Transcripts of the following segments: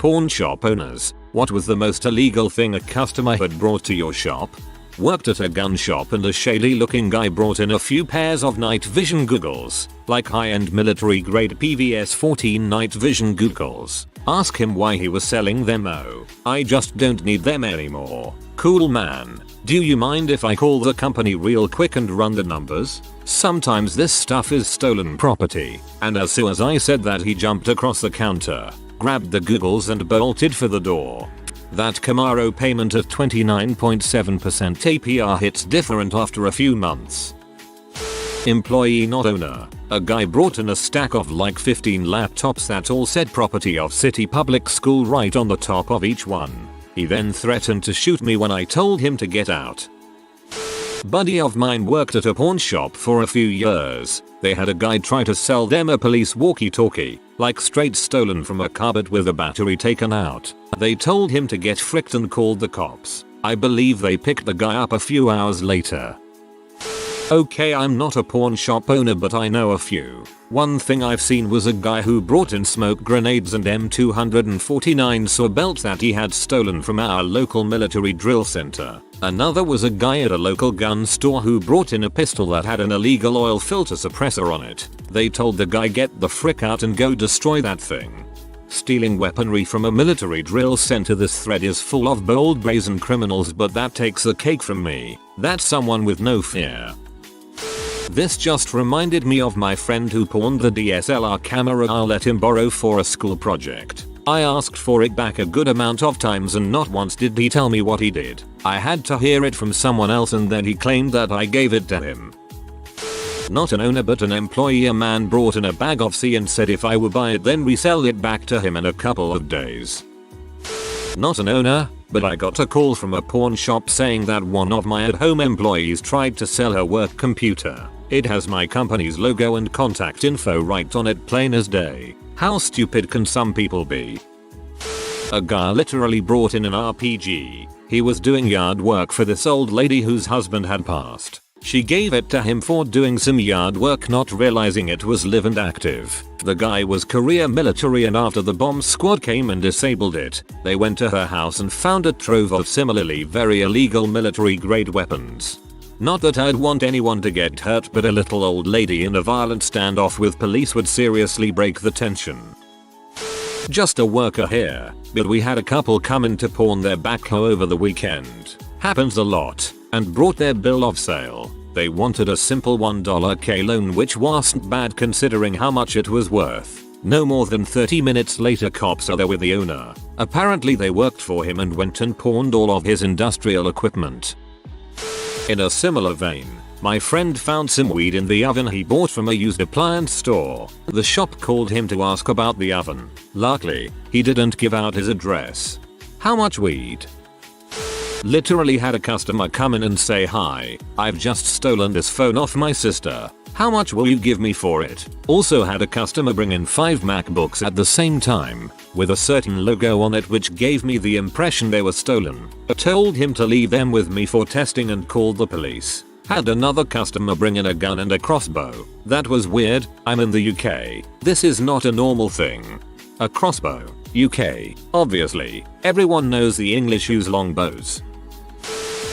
Pawn shop owners, what was the most illegal thing a customer had brought to your shop? Worked at a gun shop and a shady looking guy brought in a few pairs of night vision goggles, like high-end military grade PVS 14 night vision goggles. Ask him why he was selling them. Oh, I just don't need them anymore. Cool man. Do you mind if I call the company real quick and run the numbers? Sometimes this stuff is stolen property. And as soon as I said that, he jumped across the counter, grabbed the goggles and bolted for the door. That Camaro payment at 29.7% APR hits different after a few months. Employee not owner. A guy brought in a stack of like 15 laptops that all said property of City Public School right on the top of each one. He then threatened to shoot me when I told him to get out. Buddy of mine worked at a pawn shop for a few years. They had a guy try to sell them a police walkie-talkie, like straight stolen from a car but with the battery taken out. They told him to get fricked and called the cops. I believe they picked the guy up a few hours later. Okay, I'm not a pawn shop owner but I know a few. One thing I've seen was a guy who brought in smoke grenades and M249 saw belts that he had stolen from our local military drill center. Another was a guy at a local gun store who brought in a pistol that had an illegal oil filter suppressor on it. They told the guy get the frick out and go destroy that thing. Stealing weaponry from a military drill center. This thread is full of bold brazen criminals but that takes the cake from me. That's someone with no fear. This just reminded me of my friend who pawned the DSLR camera I let him borrow for a school project. I asked for it back a good amount of times and not once did he tell me what he did. I had to hear it from someone else and then he claimed that I gave it to him. Not an owner but an employee. A man brought in a bag of C and said if I would buy it then resell it back to him in a couple of days. Not an owner, but I got a call from a pawn shop saying that one of my at-home employees tried to sell her work computer. It has my company's logo and contact info right on it, plain as day. How stupid can some people be? A guy literally brought in an RPG. He was doing yard work for this old lady whose husband had passed. She gave it to him for doing some yard work, not realizing it was live and active. The guy was career military and after the bomb squad came and disabled it, they went to her house and found a trove of similarly very illegal military grade weapons. Not that I'd want anyone to get hurt but a little old lady in a violent standoff with police would seriously break the tension. Just a worker here, but we had a couple come in to pawn their backhoe over the weekend. Happens a lot. And brought their bill of sale. They wanted a simple $1 K loan which wasn't bad considering how much it was worth. No more than 30 minutes later cops are there with the owner. Apparently they worked for him and went and pawned all of his industrial equipment. In a similar vein, my friend found some weed in the oven he bought from a used appliance store. The shop called him to ask about the oven. Luckily, he didn't give out his address. How much weed? Literally had a customer come in and say, "Hi, I've just stolen this phone off my sister. How much will you give me for it?" Also had a customer bring in 5 MacBooks at the same time, with a certain logo on it which gave me the impression they were stolen. I told him to leave them with me for testing and called the police. Had another customer bring in a gun and a crossbow. That was weird. I'm in the UK. This is not a normal thing. A crossbow. UK. Obviously. Everyone knows the English use long bows.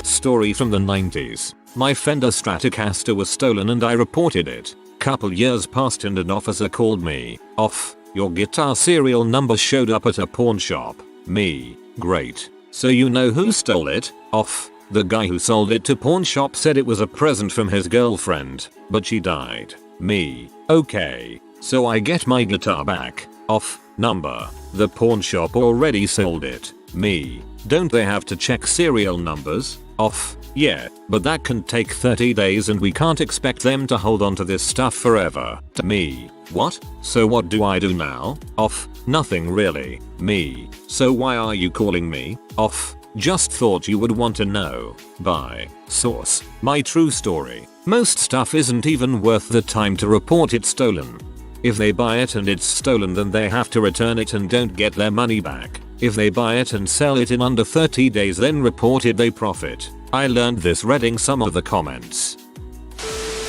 Story from the 90s. My Fender Stratocaster was stolen and I reported it. Couple years passed and an officer called me. Off. Your guitar serial number showed up at a pawn shop. Me. Great. So you know who stole it? Off. The guy who sold it to pawn shop said it was a present from his girlfriend, but she died. Me. Okay. So I get my guitar back. Off. Number. The pawn shop already sold it. Me. Don't they have to check serial numbers? Off. Yeah, but that can take 30 days and we can't expect them to hold on to this stuff forever. To me. What? So what do I do now? Off. Nothing really. Me. So why are you calling me? Off. Just thought you would want to know. Bye. Source. My true story. Most stuff isn't even worth the time to report it stolen. If they buy it and it's stolen then they have to return it and don't get their money back. If they buy it and sell it in under 30 days then report it, they profit. I learned this reading some of the comments.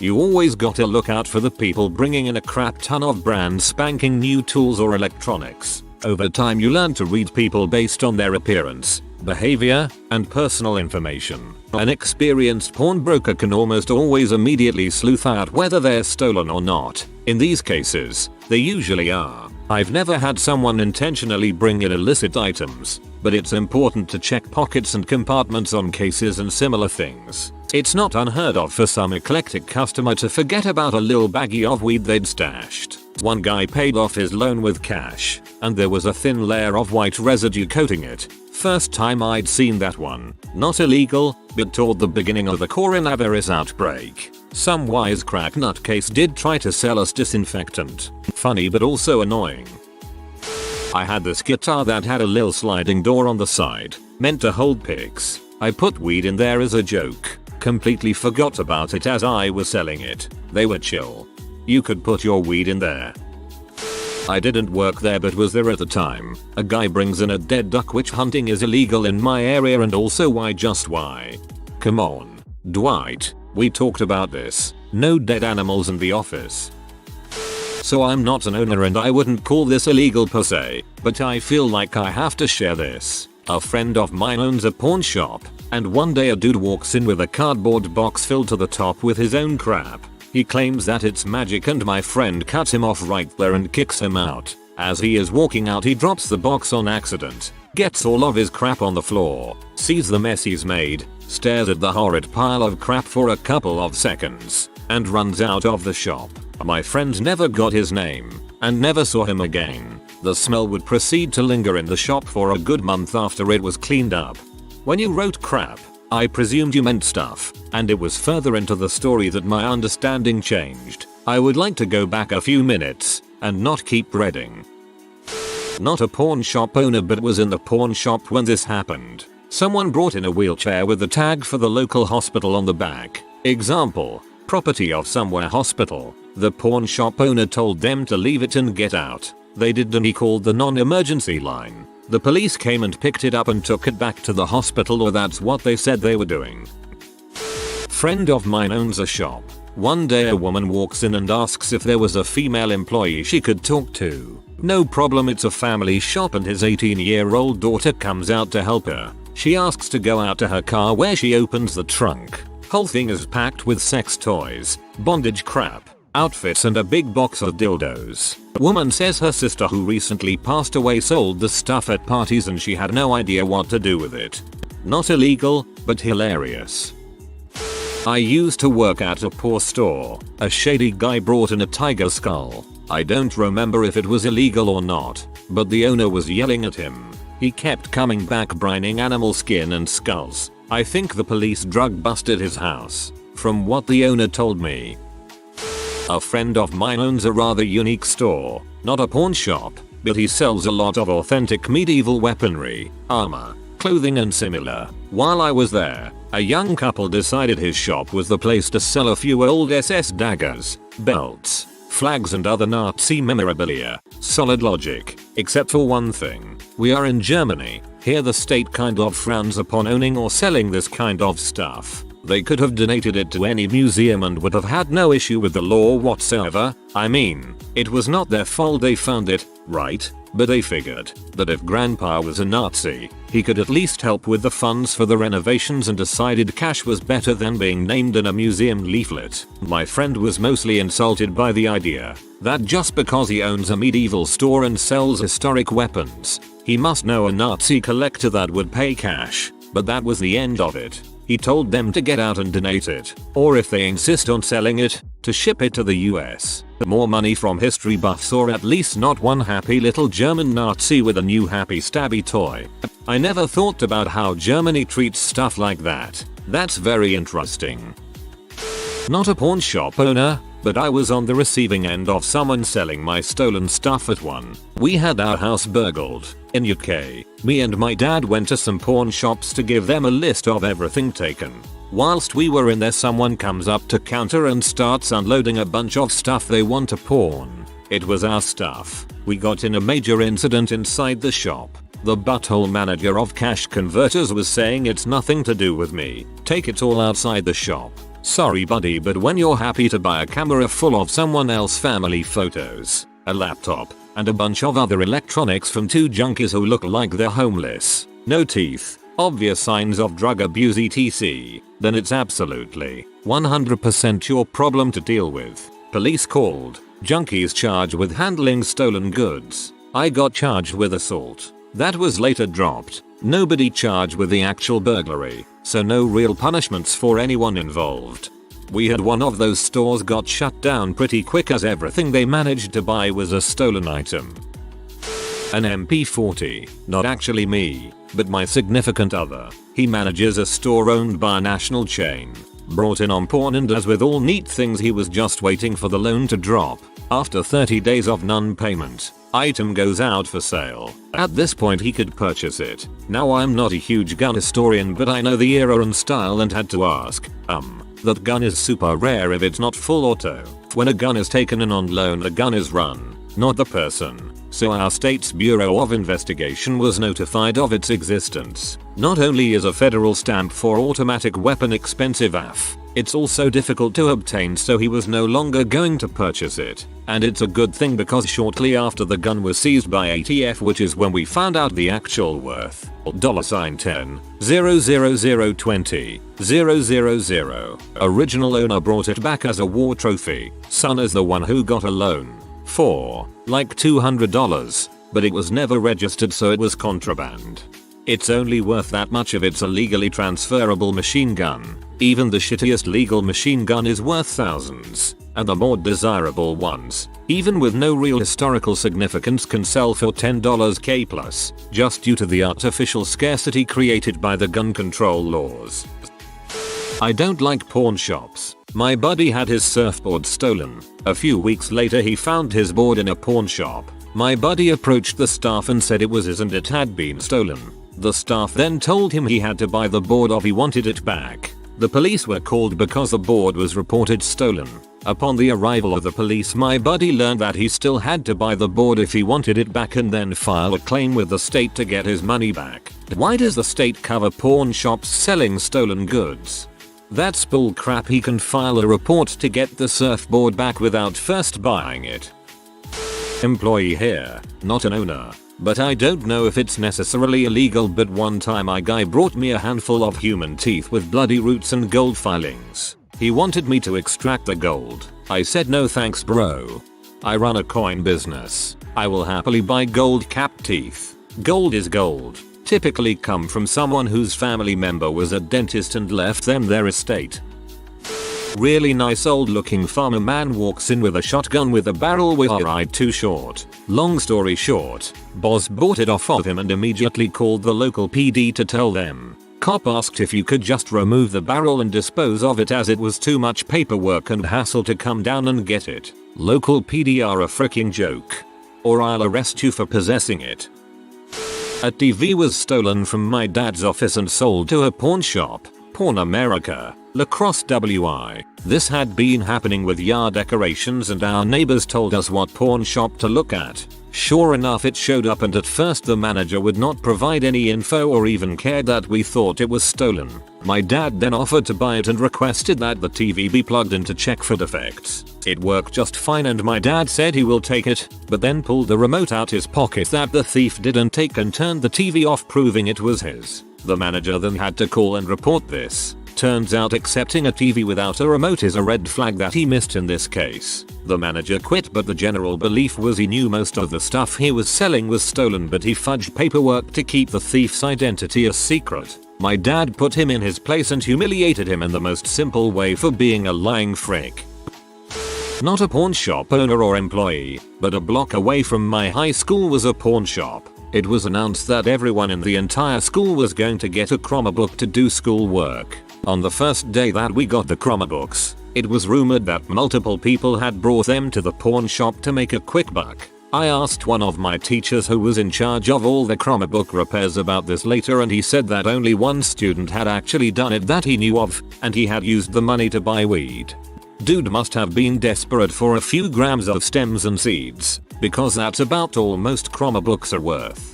You always gotta look out for the people bringing in a crap ton of brand spanking new tools or electronics. Over time you learn to read people based on their appearance, behavior, and personal information. An experienced pawnbroker can almost always immediately sleuth out whether they're stolen or not. In these cases, they usually are. I've never had someone intentionally bring in illicit items, but it's important to check pockets and compartments on cases and similar things. It's not unheard of for some eclectic customer to forget about a little baggie of weed they'd stashed. One guy paid off his loan with cash, and there was a thin layer of white residue coating it. First time I'd seen that one. Not illegal, but toward the beginning of the coronavirus outbreak, some wisecrack nutcase did try to sell us disinfectant. Funny but also annoying. I had this guitar that had a little sliding door on the side, meant to hold picks. I put weed in there as a joke. Completely forgot about it as I was selling it. They were chill. You could put your weed in there. I didn't work there but was there at the time. A guy brings in a dead duck, which hunting is illegal in my area, and also why just why? Come on, Dwight, we talked about this. No dead animals in the office. So I'm not an owner and I wouldn't call this illegal per se, but I feel like I have to share this. A friend of mine owns a pawn shop, and one day a dude walks in with a cardboard box filled to the top with his own crap. He claims that it's magic and my friend cuts him off right there and kicks him out. As he is walking out he drops the box on accident, gets all of his crap on the floor, sees the mess he's made, stares at the horrid pile of crap for a couple of seconds, and runs out of the shop. My friend never got his name, and never saw him again. The smell would proceed to linger in the shop for a good month after it was cleaned up. When you wrote crap, I presumed you meant stuff, and it was further into the story that my understanding changed. I would like to go back a few minutes, and not keep reading. Not a pawn shop owner, but was in the pawn shop when this happened. Someone brought in a wheelchair with the tag for the local hospital on the back. Example, property of somewhere hospital. The pawn shop owner told them to leave it and get out. They did, and he called the non-emergency line. The police came and picked it up and took it back to the hospital, or that's what they said they were doing. Friend of mine owns a shop. One day a woman walks in and asks if there was a female employee she could talk to. No problem, it's a family shop and his 18-year-old daughter comes out to help her. She asks to go out to her car, where she opens the trunk. Whole thing is packed with sex toys, bondage crap, outfits, and a big box of dildos. Woman says her sister who recently passed away sold the stuff at parties and she had no idea what to do with it. Not illegal, but hilarious. I used to work at a paw store. A shady guy brought in a tiger skull. I don't remember if it was illegal or not, but the owner was yelling at him. He kept coming back brining animal skin and skulls. I think the police drug busted his house, from what the owner told me. A friend of mine owns a rather unique store, not a pawn shop, but he sells a lot of authentic medieval weaponry, armor, clothing and similar. While I was there, a young couple decided his shop was the place to sell a few old SS daggers, belts, flags and other Nazi memorabilia. Solid logic, except for one thing. We are in Germany. Here the state kind of frowns upon owning or selling this kind of stuff. They could have donated it to any museum and would have had no issue with the law whatsoever. I mean, it was not their fault they found it, right? But they figured that if grandpa was a Nazi, he could at least help with the funds for the renovations and decided cash was better than being named in a museum leaflet. My friend was mostly insulted by the idea that just because he owns a medieval store and sells historic weapons, he must know a Nazi collector that would pay cash, but that was the end of it. He told them to get out and donate it, or if they insist on selling it, to ship it to the US. More money from history buffs, or at least not one happy little German Nazi with a new happy stabby toy. I never thought about how Germany treats stuff like that. That's very interesting. Not a pawn shop owner, but I was on the receiving end of someone selling my stolen stuff at one. We had our house burgled. In UK, me and my dad went to some pawn shops to give them a list of everything taken. Whilst we were in there, someone comes up to counter and starts unloading a bunch of stuff they want to pawn. It was our stuff. We got in a major incident inside the shop. The butthole manager of cash converters was saying it's nothing to do with me. Take it all outside the shop. Sorry buddy, but when you're happy to buy a camera full of someone else's family photos, a laptop, and a bunch of other electronics from 2 junkies who look like they're homeless. No teeth, obvious signs of drug abuse etc. Then it's absolutely 100% your problem to deal with. Police called. Junkies charged with handling stolen goods. I got charged with assault. That was later dropped. Nobody charged with the actual burglary, so no real punishments for anyone involved. We had one of those stores got shut down pretty quick as everything they managed to buy was a stolen item. An MP40, not actually me, but my significant other. He manages a store owned by a national chain. Brought in on porn, and as with all neat things he was just waiting for the loan to drop. After 30 days of non-payment, item goes out for sale. At this point he could purchase it. Now I'm not a huge gun historian, but I know the era and style and had to ask, that gun is super rare if it's not full auto. When a gun is taken in on loan, the gun is run, not the person. So our state's Bureau of Investigation was notified of its existence. Not only is a federal stamp for automatic weapon expensive AF, it's also difficult to obtain, so he was no longer going to purchase it. And it's a good thing because shortly after the gun was seized by ATF, which is when we found out the actual worth, $10 00020 000. Original owner brought it back as a war trophy. Son is the one who got a loan for like $200, but it was never registered, so it was contraband. It's only worth that much if it's a legally transferable machine gun. Even the shittiest legal machine gun is worth thousands, and the more desirable ones, even with no real historical significance, can sell for $10k plus, just due to the artificial scarcity created by the gun control laws. I don't like pawn shops. My buddy had his surfboard stolen. A few weeks later he found his board in a pawn shop. My buddy approached the staff and said it was his and it had been stolen. The staff then told him he had to buy the board if he wanted it back. The police were called because the board was reported stolen. Upon the arrival of the police, my buddy learned that he still had to buy the board if he wanted it back and then file a claim with the state to get his money back. Why does the state cover pawn shops selling stolen goods? That's bull crap. He can file a report to get the surfboard back without first buying it. Employee here, not an owner. But I don't know if it's necessarily illegal, but one time a guy brought me a handful of human teeth with bloody roots and gold filings. He wanted me to extract the gold. I said no thanks bro. I run a coin business. I will happily buy gold capped teeth. Gold is gold. Typically come from someone whose family member was a dentist and left them their estate. Really nice old looking farmer man walks in with a shotgun with a barrel with alright too short. Long story short, boss bought it off of him and immediately called the local PD to tell them. Cop asked if you could just remove the barrel and dispose of it as it was too much paperwork and hassle to come down and get it. Local PD are a freaking joke. Or I'll arrest you for possessing it. A TV was stolen from my dad's office and sold to a pawn shop. Pawn America, La Crosse WI. This had been happening with yard decorations and our neighbors told us what pawn shop to look at. Sure enough, it showed up, and at first the manager would not provide any info or even cared that we thought it was stolen. My dad then offered to buy it and requested that the TV be plugged in to check for defects. It worked just fine and my dad said he will take it, but then pulled the remote out his pocket that the thief didn't take and turned the TV off, proving it was his. The manager then had to call and report this. Turns out accepting a TV without a remote is a red flag that he missed in this case. The manager quit, but the general belief was he knew most of the stuff he was selling was stolen, but he fudged paperwork to keep the thief's identity a secret. My dad put him in his place and humiliated him in the most simple way for being a lying frick. Not a pawn shop owner or employee, but a block away from my high school was a pawn shop. It was announced that everyone in the entire school was going to get a Chromebook to do school work. On the first day that we got the Chromebooks, it was rumored that multiple people had brought them to the pawn shop to make a quick buck. I asked one of my teachers who was in charge of all the Chromebook repairs about this later, and he said that only one student had actually done it that he knew of, and he had used the money to buy weed. Dude must have been desperate for a few grams of stems and seeds, because that's about all most Chromebooks are worth.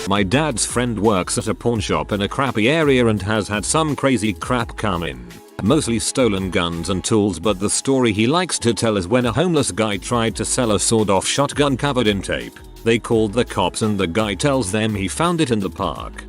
My dad's friend works at a pawn shop in a crappy area and has had some crazy crap come in. Mostly stolen guns and tools, but the story he likes to tell is when a homeless guy tried to sell a sawed-off shotgun covered in tape. They called the cops and the guy tells them he found it in the park.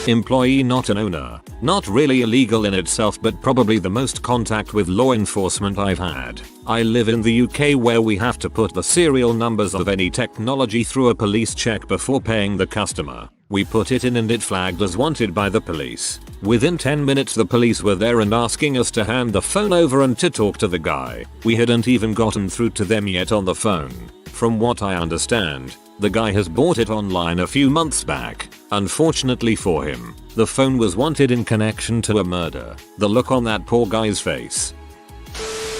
Employee, not an owner. Not really illegal in itself, but probably the most contact with law enforcement I've had. I live in the UK where we have to put the serial numbers of any technology through a police check before paying the customer. We put it in and it flagged as wanted by the police. Within 10 minutes the police were there and asking us to hand the phone over and to talk to the guy. We hadn't even gotten through to them yet on the phone. From what I understand, the guy has bought it online a few months back. Unfortunately for him, the phone was wanted in connection to a murder. The look on that poor guy's face.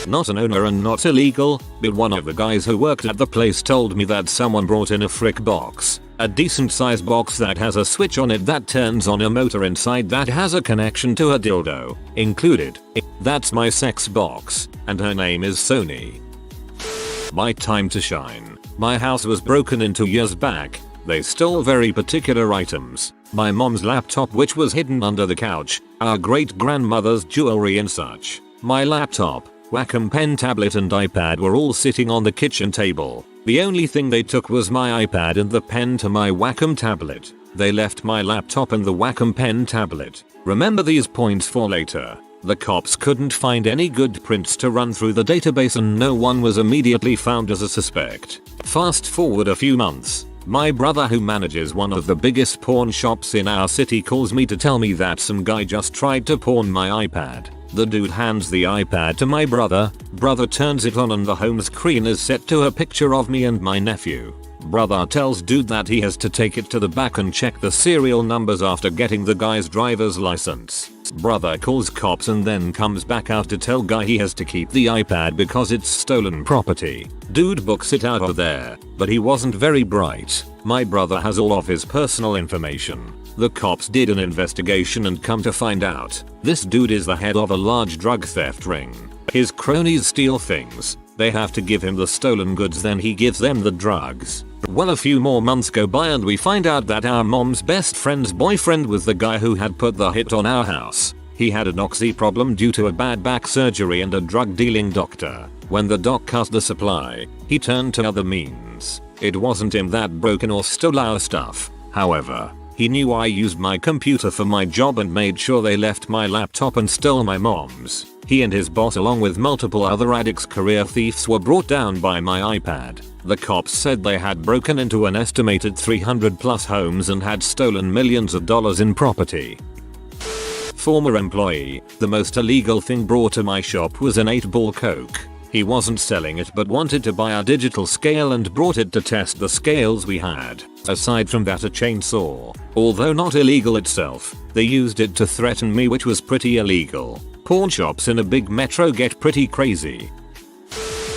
Not an owner and not illegal, but one of the guys who worked at the place told me that someone brought in a frick box. A decent sized box that has a switch on it that turns on a motor inside that has a connection to a dildo included. That's my sex box, and her name is Sony. My time to shine. My house was broken into years back. They stole very particular items. My mom's laptop, which was hidden under the couch, our great grandmother's jewelry and such. My laptop, Wacom pen, tablet and iPad were all sitting on the kitchen table. The only thing they took was my iPad and the pen to my Wacom tablet. They left my laptop and the Wacom pen tablet. Remember these points for later. The cops couldn't find any good prints to run through the database and no one was immediately found as a suspect. Fast forward a few months. My brother, who manages one of the biggest pawn shops in our city, calls me to tell me that some guy just tried to pawn my iPad. The dude hands the iPad to my brother. Brother turns it on and the home screen is set to a picture of me and my nephew. Brother tells dude that he has to take it to the back and check the serial numbers after getting the guy's driver's license. Brother calls cops and then comes back out to tell guy he has to keep the iPad because it's stolen property. Dude books it out of there, but he wasn't very bright. My brother has all of his personal information. The cops did an investigation and come to find out, this dude is the head of a large drug theft ring. His cronies steal things. They have to give him the stolen goods, then he gives them the drugs. Well, a few more months go by and we find out that our mom's best friend's boyfriend was the guy who had put the hit on our house. He had an oxy problem due to a bad back surgery and a drug dealing doctor. When the doc cut the supply, he turned to other means. It wasn't him that broke in or stole our stuff. However, he knew I used my computer for my job and made sure they left my laptop and stole my mom's. He and his boss, along with multiple other addicts, career thieves, were brought down by my iPad. The cops said they had broken into an estimated 300 plus homes and had stolen millions of dollars in property. Former employee, the most illegal thing brought to my shop was an 8-ball Coke. He wasn't selling it but wanted to buy our digital scale and brought it to test the scales we had. Aside from that, a chainsaw. Although not illegal itself, they used it to threaten me, which was pretty illegal. Pawn shops in a big metro get pretty crazy.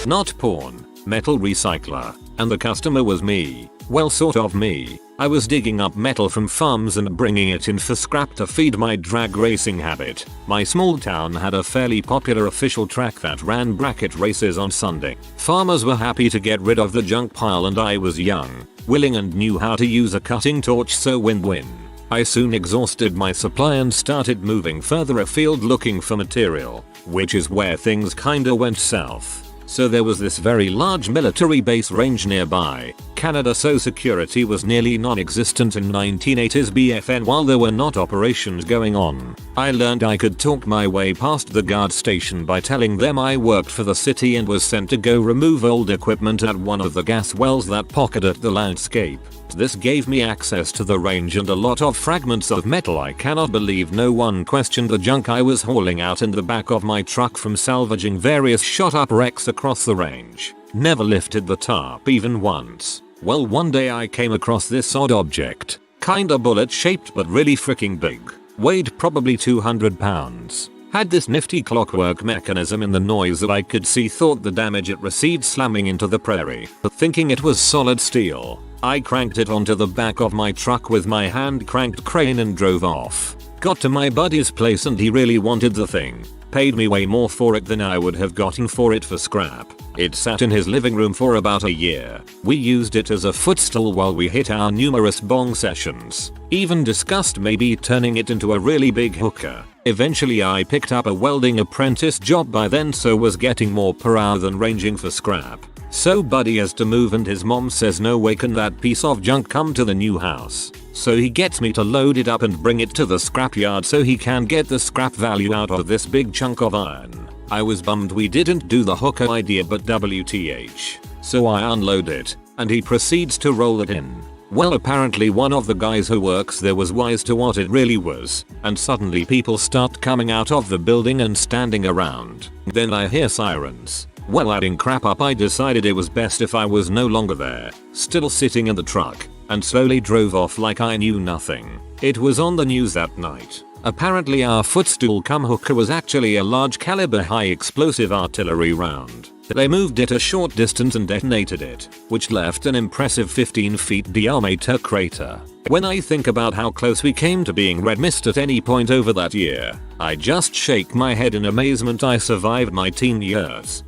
Not porn, metal recycler, and the customer was me. Well, sort of me. I was digging up metal from farms and bringing it in for scrap to feed my drag racing habit. My small town had a fairly popular official track that ran bracket races on Sunday. Farmers were happy to get rid of the junk pile and I was young, willing and knew how to use a cutting torch, so win-win. I soon exhausted my supply and started moving further afield looking for material, which is where things kinda went south. So there was this very large military base range nearby, Canada, so security was nearly non-existent in 1980s BFN while there were not operations going on. I learned I could talk my way past the guard station by telling them I worked for the city and was sent to go remove old equipment at one of the gas wells that pocketed the landscape. This gave me access to the range and a lot of fragments of metal. I cannot believe no one questioned the junk I was hauling out in the back of my truck from salvaging various shot up wrecks across the range. Never lifted the tarp even once. Well, one day I came across this odd object. Kinda bullet shaped but really freaking big. Weighed probably 200 pounds. Had this nifty clockwork mechanism in the noise that I could see. Thought the damage it received slamming into the prairie, but thinking it was solid steel, I cranked it onto the back of my truck with my hand cranked crane and drove off. Got to my buddy's place and he really wanted the thing. Paid me way more for it than I would have gotten for it for scrap. It sat in his living room for about a year. We used it as a footstool while we hit our numerous bong sessions. Even discussed maybe turning it into a really big hookah. Eventually I picked up a welding apprentice job by then, so was getting more per hour than ranging for scrap. So buddy has to move and his mom says no way can that piece of junk come to the new house. So he gets me to load it up and bring it to the scrapyard so he can get the scrap value out of this big chunk of iron. I was bummed we didn't do the hooker idea, but WTH. So I unload it and he proceeds to roll it in. Well, apparently one of the guys who works there was wise to what it really was, and suddenly people start coming out of the building and standing around. Then I hear sirens. Well, adding crap up, I decided it was best if I was no longer there, still sitting in the truck, and slowly drove off like I knew nothing. It was on the news that night. Apparently our footstool cum hooker was actually a large caliber high explosive artillery round. They moved it a short distance and detonated it, which left an impressive 15 feet diameter crater. When I think about how close we came to being red mist at any point over that year, I just shake my head in amazement I survived my teen years.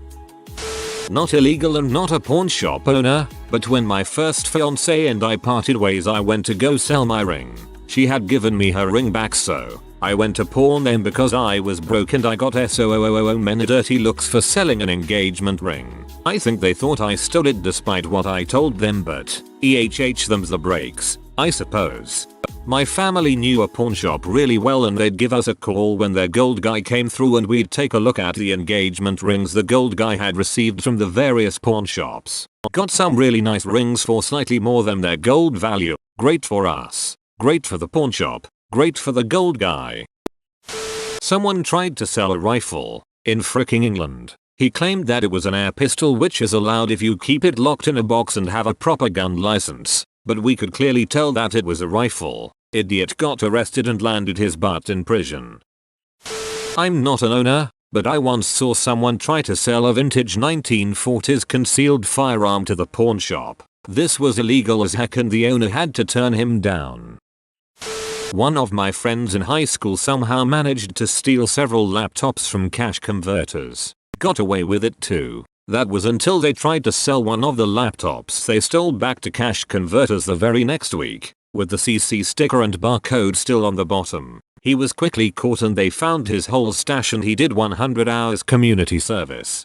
Not illegal and not a pawn shop owner, but when my first fiancée and I parted ways, I went to go sell my ring. She had given me her ring back, so I went to pawn them because I was broke and I got many dirty looks for selling an engagement ring. I think they thought I stole it despite what I told them, but them's the breaks, I suppose. My family knew a pawn shop really well and they'd give us a call when their gold guy came through and we'd take a look at the engagement rings the gold guy had received from the various pawn shops. Got some really nice rings for slightly more than their gold value. Great for us. Great for the pawn shop. Great for the gold guy. Someone tried to sell a rifle in fricking England. He claimed that it was an air pistol, which is allowed if you keep it locked in a box and have a proper gun license. But we could clearly tell that it was a rifle. Idiot got arrested and landed his butt in prison. I'm not an owner, but I once saw someone try to sell a vintage 1940s concealed firearm to the pawn shop. This was illegal as heck and the owner had to turn him down. One of my friends in high school somehow managed to steal several laptops from cash converters. Got away with it too. That was until they tried to sell one of the laptops they stole back to cash converters the very next week, with the CC sticker and barcode still on the bottom. He was quickly caught and they found his whole stash and he did 100 hours community service.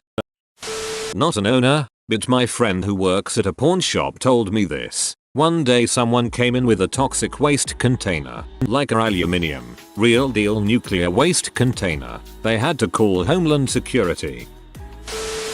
Not an owner, but my friend who works at a pawn shop told me this. One day someone came in with a toxic waste container, like a aluminium, real deal nuclear waste container. They had to call Homeland Security.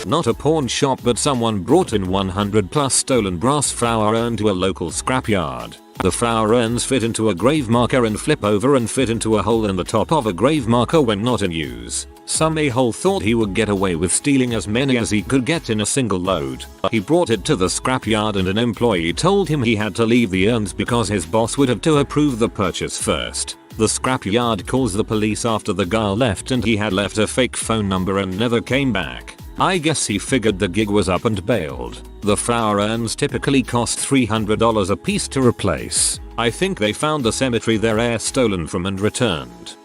Not a pawn shop, but someone brought in 100 plus stolen brass flower urn to a local scrapyard. The flower urns fit into a grave marker and flip over and fit into a hole in the top of a grave marker when not in use. Some a-hole thought he would get away with stealing as many as he could get in a single load. He brought it to the scrapyard and an employee told him he had to leave the urns because his boss would have to approve the purchase first. The scrapyard calls the police after the guy left and he had left a fake phone number and never came back. I guess he figured the gig was up and bailed. The flower urns typically cost $300 a piece to replace. I think they found the cemetery their heir stolen from and returned.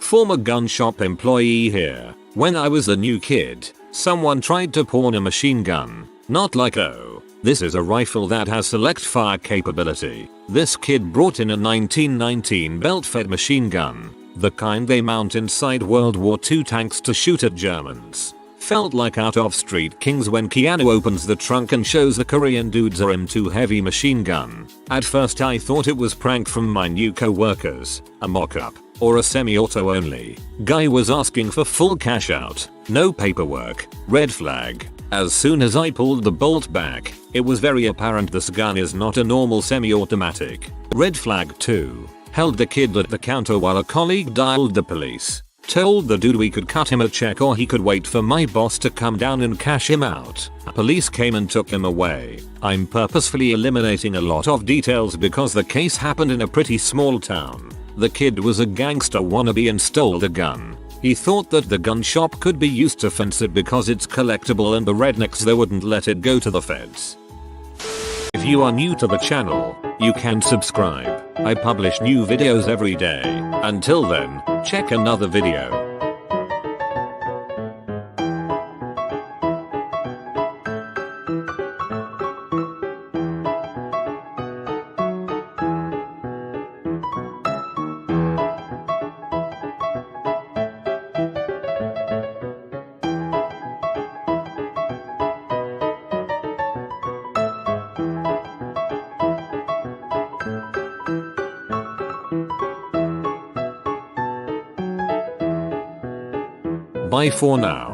Former gun shop employee here. When I was a new kid, someone tried to pawn a machine gun. Not like, oh, this is a rifle that has select fire capability. This kid brought in a 1919 belt-fed machine gun, the kind they mount inside World War II tanks to shoot at Germans. Felt like out of Street Kings when Keanu opens the trunk and shows the Korean dude's RM2 heavy machine gun. At first I thought it was prank from my new co-workers, a mock-up, or a semi-auto only. Guy was asking for full cash out, no paperwork, red flag. As soon as I pulled the bolt back, it was very apparent this gun is not a normal semi-automatic. Red flag 2. Held the kid at the counter while a colleague dialed the police. Told the dude we could cut him a check or he could wait for my boss to come down and cash him out. Police came and took him away. I'm purposefully eliminating a lot of details because the case happened in a pretty small town. The kid was a gangster wannabe and stole the gun. He thought that the gun shop could be used to fence it because it's collectible and the rednecks there wouldn't let it go to the feds. If you are new to the channel, you can subscribe. I publish new videos every day. Until then, check another video. Bye for now.